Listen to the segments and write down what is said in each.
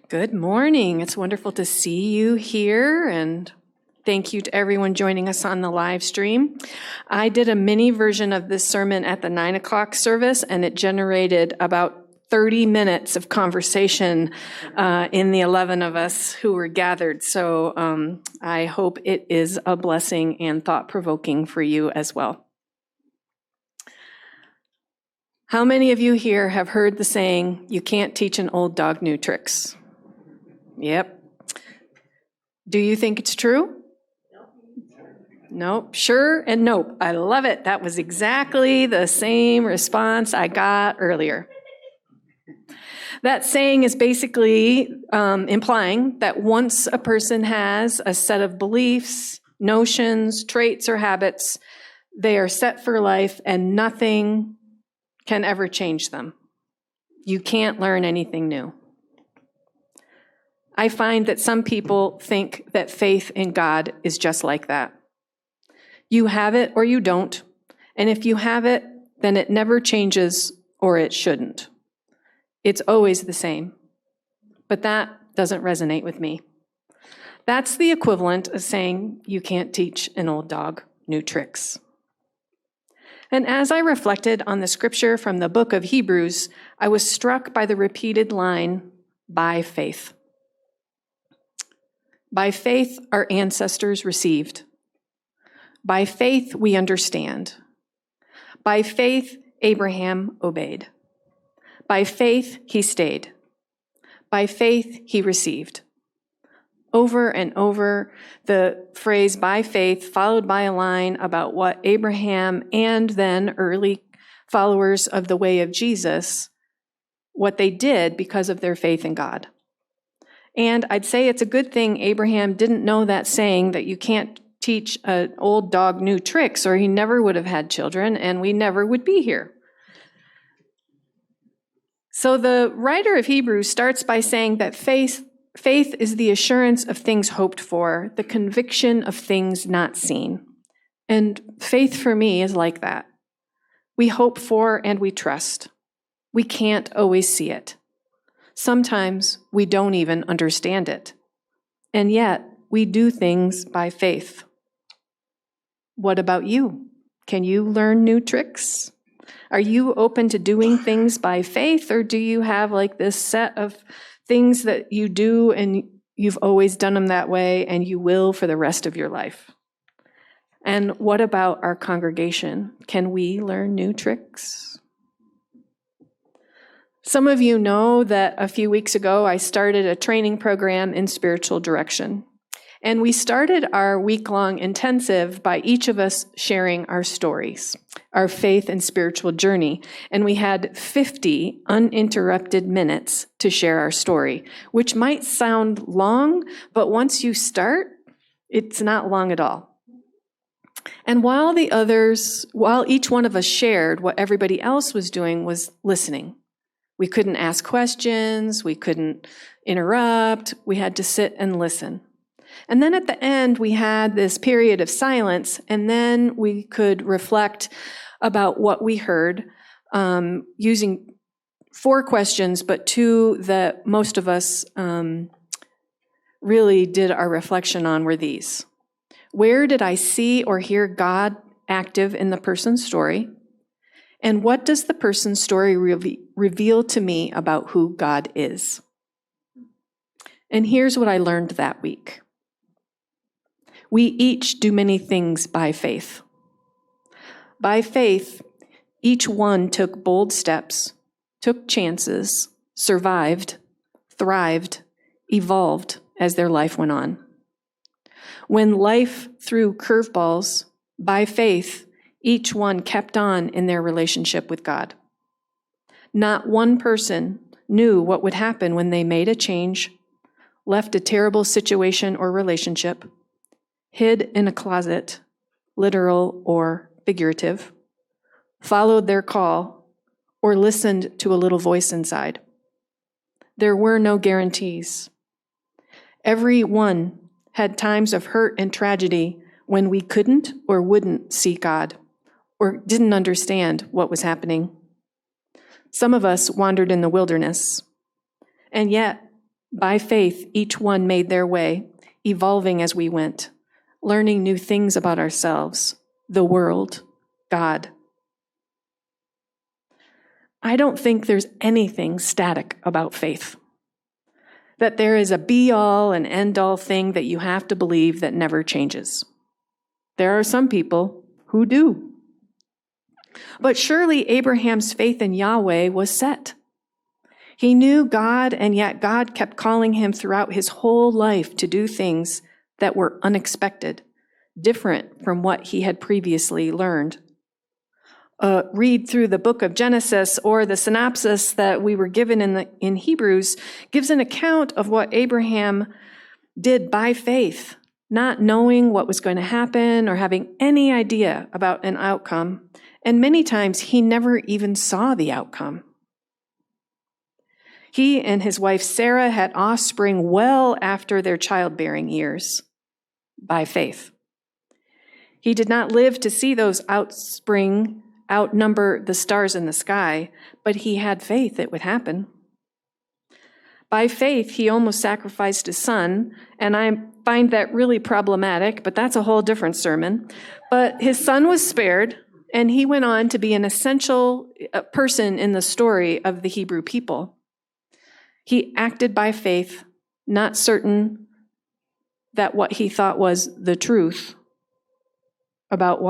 Good morning. It's wonderful to see you here, and thank you to everyone joining us on the live stream. I did a mini version of this sermon at the 9 o'clock service, and it generated about 30 minutes of conversation in the 11 of us who were gathered. So I hope it is a blessing and thought-provoking for you as well. How many of you here have heard the saying, "You can't teach an old dog new tricks"? Yep. Do you think it's true? Nope. Sure and nope. I love it. That was exactly the same response I got earlier. That saying is basically implying that once a person has a set of beliefs, notions, traits, or habits, they are set for life and nothing can ever change them. You can't learn anything new. I find that some people think that faith in God is just like that. You have it or you don't, and if you have it, then it never changes or it shouldn't. It's always the same. But that doesn't resonate with me. That's the equivalent of saying you can't teach an old dog new tricks. And as I reflected on the scripture from the book of Hebrews, I was struck by the repeated line, "by faith." By faith, our ancestors received. By faith, we understand. By faith, Abraham obeyed. By faith, he stayed. By faith, he received. Over and over, the phrase "by faith" followed by a line about what Abraham and then early followers of the way of Jesus, what they did because of their faith in God. And I'd say it's a good thing Abraham didn't know that saying that you can't teach an old dog new tricks, or he never would have had children and we never would be here. So the writer of Hebrews starts by saying that faith is the assurance of things hoped for, the conviction of things not seen. And faith for me is like that. We hope for and we trust. We can't always see it. Sometimes we don't even understand it. And yet, we do things by faith. What about you? Can you learn new tricks? Are you open to doing things by faith, or do you have like this set of things that you do and you've always done them that way and you will for the rest of your life? And what about our congregation? Can we learn new tricks? Some of you know that a few weeks ago I started a training program in spiritual direction. And we started our week-long intensive by each of us sharing our stories, our faith and spiritual journey. And we had 50 uninterrupted minutes to share our story, which might sound long, but once you start, it's not long at all. And while each one of us shared, what everybody else was doing was listening. We couldn't ask questions, we couldn't interrupt, we had to sit and listen. And then at the end, we had this period of silence, and then we could reflect about what we heard, using 4 questions, but 2 that most of us really did our reflection on were these. Where did I see or hear God active in the person's story? And what does the person's story reveal to me about who God is? And here's what I learned that week. We each do many things by faith. By faith, each one took bold steps, took chances, survived, thrived, evolved as their life went on. When life threw curveballs, by faith, each one kept on in their relationship with God. Not one person knew what would happen when they made a change, left a terrible situation or relationship, hid in a closet, literal or figurative, followed their call, or listened to a little voice inside. There were no guarantees. Every one had times of hurt and tragedy when we couldn't or wouldn't see God, or didn't understand what was happening. Some of us wandered in the wilderness, and yet By faith, each one made their way, evolving as we went, learning new things about ourselves, the world, God. I don't think there's anything static about faith, that there is a be-all and end-all thing that you have to believe that never changes. There are some people who do. But surely Abraham's faith in Yahweh was set. He knew God, and yet God kept calling him throughout his whole life to do things that were unexpected, different from what he had previously learned. Read through the book of Genesis, or the synopsis that we were given in Hebrews gives an account of what Abraham did by faith, not knowing what was going to happen or having any idea about an outcome. And many times he never even saw the outcome. He and his wife Sarah had offspring well after their childbearing years by faith. He did not live to see those offspring outnumber the stars in the sky, but he had faith it would happen. By faith, he almost sacrificed his son, and I find that really problematic, but that's a whole different sermon. But his son was spared, and he went on to be an essential person in the story of the Hebrew people. He acted by faith, not certain that what he thought was the truth about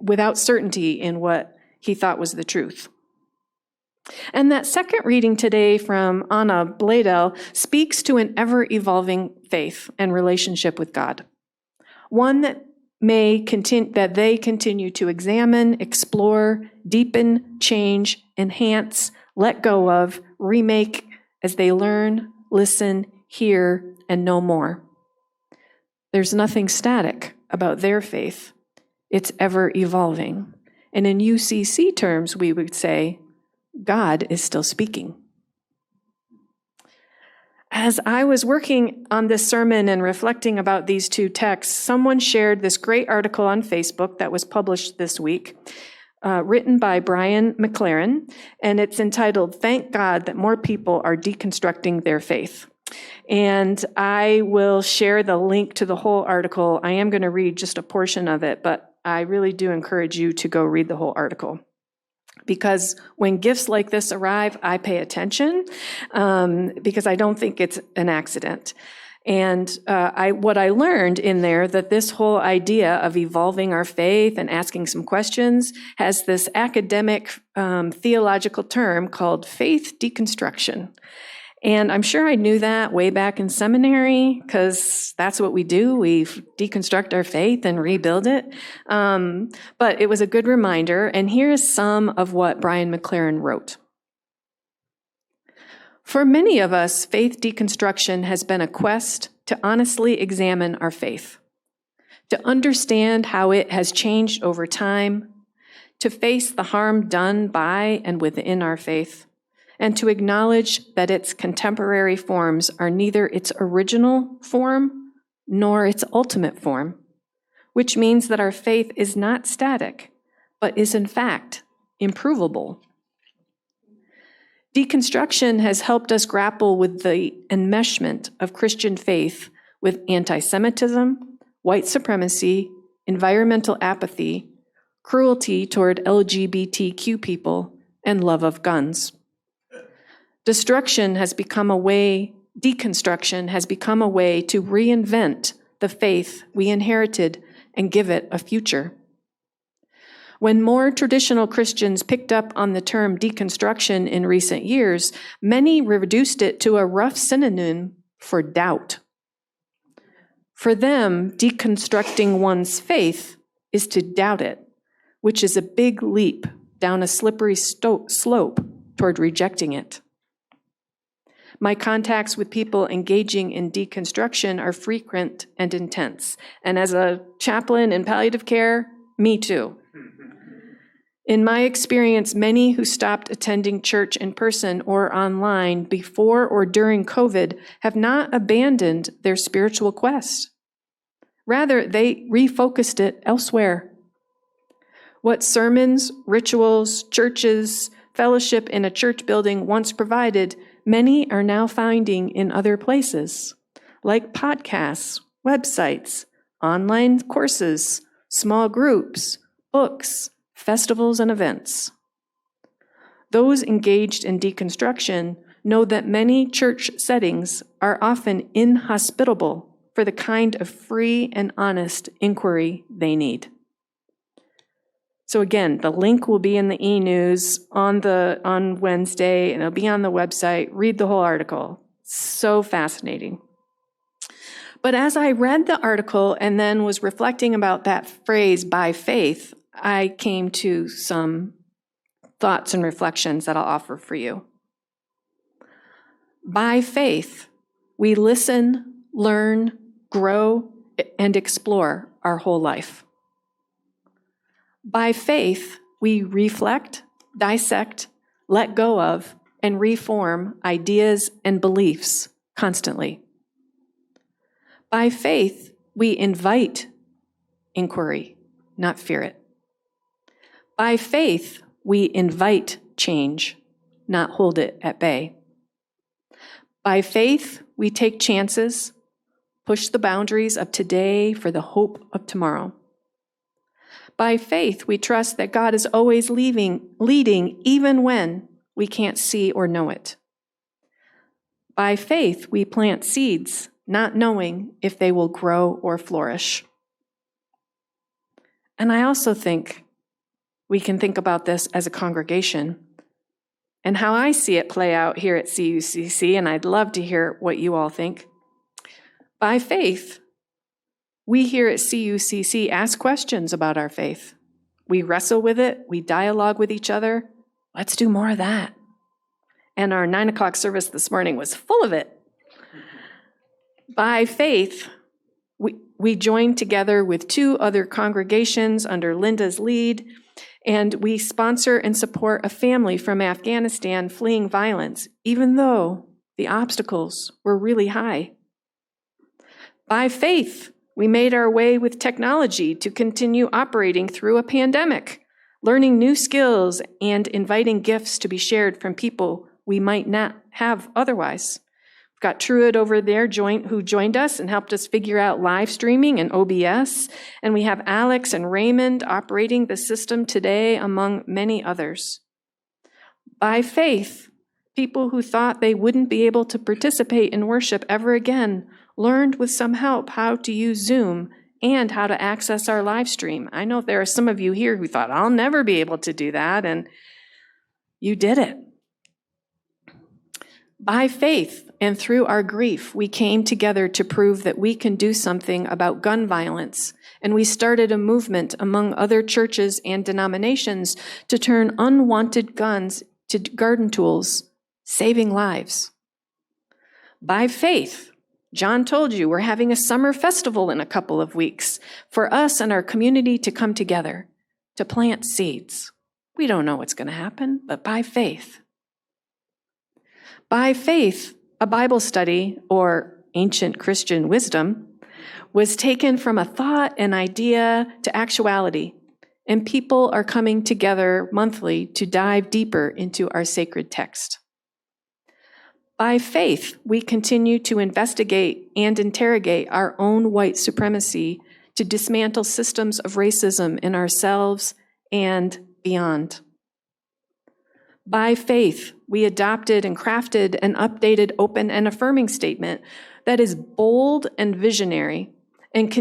without certainty in what he thought was the truth. And that second reading today from Anna Bladel speaks to an ever-evolving faith and relationship with God, one that they continue to examine, explore, deepen, change, enhance, let go of, remake as they learn, listen, hear, and know more. There's nothing static about their faith. It's ever evolving. And in UCC terms, we would say, God is still speaking. As I was working on this sermon and reflecting about these two texts, someone shared this great article on Facebook that was published this week, written by Brian McLaren, and it's entitled, "Thank God That More People Are Deconstructing Their Faith." And I will share the link to the whole article. I am going to read just a portion of it, but I really do encourage you to go read the whole article. Because when gifts like this arrive, I pay attention, because I don't think it's an accident. And what I learned in there, that this whole idea of evolving our faith and asking some questions has this academic theological term called faith deconstruction. And I'm sure I knew that way back in seminary, because that's what we do. We deconstruct our faith and rebuild it. But it was a good reminder, and here is some of what Brian McLaren wrote. For many of us, faith deconstruction has been a quest to honestly examine our faith, to understand how it has changed over time, to face the harm done by and within our faith, and to acknowledge that its contemporary forms are neither its original form nor its ultimate form, which means that our faith is not static, but is in fact improvable. Deconstruction has helped us grapple with the enmeshment of Christian faith with anti-Semitism, white supremacy, environmental apathy, cruelty toward LGBTQ people, and love of guns. Deconstruction has become a way to reinvent the faith we inherited and give it a future. When more traditional Christians picked up on the term deconstruction in recent years, many reduced it to a rough synonym for doubt. For them, deconstructing one's faith is to doubt it, which is a big leap down a slippery slope toward rejecting it. My contacts with people engaging in deconstruction are frequent and intense. And as a chaplain in palliative care, me too. In my experience, many who stopped attending church in person or online before or during COVID have not abandoned their spiritual quest. Rather, they refocused it elsewhere. What sermons, rituals, churches, fellowship in a church building once provided many are now finding in other places, like podcasts, websites, online courses, small groups, books, festivals, and events. Those engaged in deconstruction know that many church settings are often inhospitable for the kind of free and honest inquiry they need. So again, the link will be in the e-news on Wednesday, and it'll be on the website. Read the whole article. So fascinating. But as I read the article and then was reflecting about that phrase, by faith, I came to some thoughts and reflections that I'll offer for you. By faith, we listen, learn, grow, and explore our whole life. By faith, we reflect, dissect, let go of, and reform ideas and beliefs constantly. By faith, we invite inquiry, not fear it. By faith, we invite change, not hold it at bay. By faith, we take chances, push the boundaries of today for the hope of tomorrow. By faith, we trust that God is always leading even when we can't see or know it. By faith, we plant seeds, not knowing if they will grow or flourish. And I also think we can think about this as a congregation and how I see it play out here at CUCC, and I'd love to hear what you all think. By faith, we here at CUCC ask questions about our faith. We wrestle with it, we dialogue with each other. Let's do more of that. And our 9 o'clock service this morning was full of it. By faith, we joined together with 2 other congregations under Linda's lead, and we sponsor and support a family from Afghanistan fleeing violence, even though the obstacles were really high. By faith, we made our way with technology to continue operating through a pandemic, learning new skills and inviting gifts to be shared from people we might not have otherwise. We've got Truett over there who joined us and helped us figure out live streaming and OBS, and we have Alex and Raymond operating the system today, among many others. By faith, people who thought they wouldn't be able to participate in worship ever again learned with some help how to use Zoom and how to access our live stream. I know there are some of you here who thought, I'll never be able to do that, and you did it. By faith and through our grief, we came together to prove that we can do something about gun violence, and we started a movement among other churches and denominations to turn unwanted guns to garden tools, saving lives. By faith, John told you we're having a summer festival in a couple of weeks for us and our community to come together to plant seeds. We don't know what's going to happen, but by faith. By faith, a Bible study, or ancient Christian wisdom, was taken from a thought and idea to actuality, and people are coming together monthly to dive deeper into our sacred text. By faith, we continue to investigate and interrogate our own white supremacy to dismantle systems of racism in ourselves and beyond. By faith, we adopted and crafted an updated, open, and affirming statement that is bold and visionary, and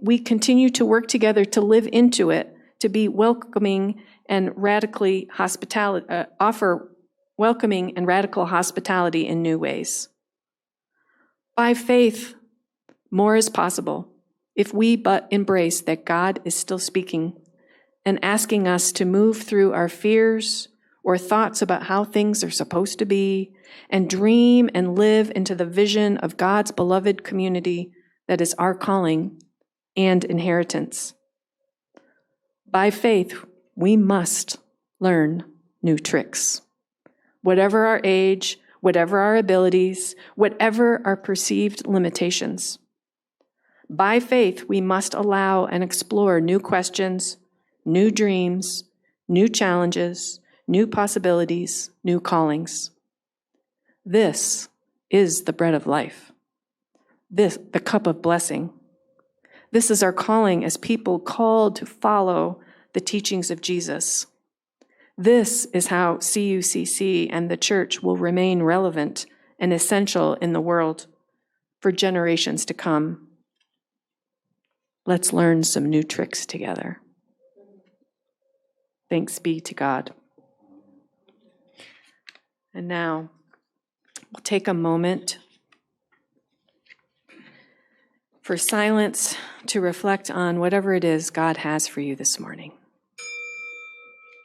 we continue to work together to live into it, to be welcoming and radically offer welcoming and radical hospitality in new ways. By faith, more is possible if we but embrace that God is still speaking and asking us to move through our fears or thoughts about how things are supposed to be and dream and live into the vision of God's beloved community that is our calling and inheritance. By faith, we must learn new tricks. Whatever our age, whatever our abilities, whatever our perceived limitations. By faith, we must allow and explore new questions, new dreams, new challenges, new possibilities, new callings. This is the bread of life. This, the cup of blessing. This is our calling as people called to follow the teachings of Jesus. This is how CUCC and the church will remain relevant and essential in the world for generations to come. Let's learn some new tricks together. Thanks be to God. And now, we'll take a moment for silence to reflect on whatever it is God has for you this morning.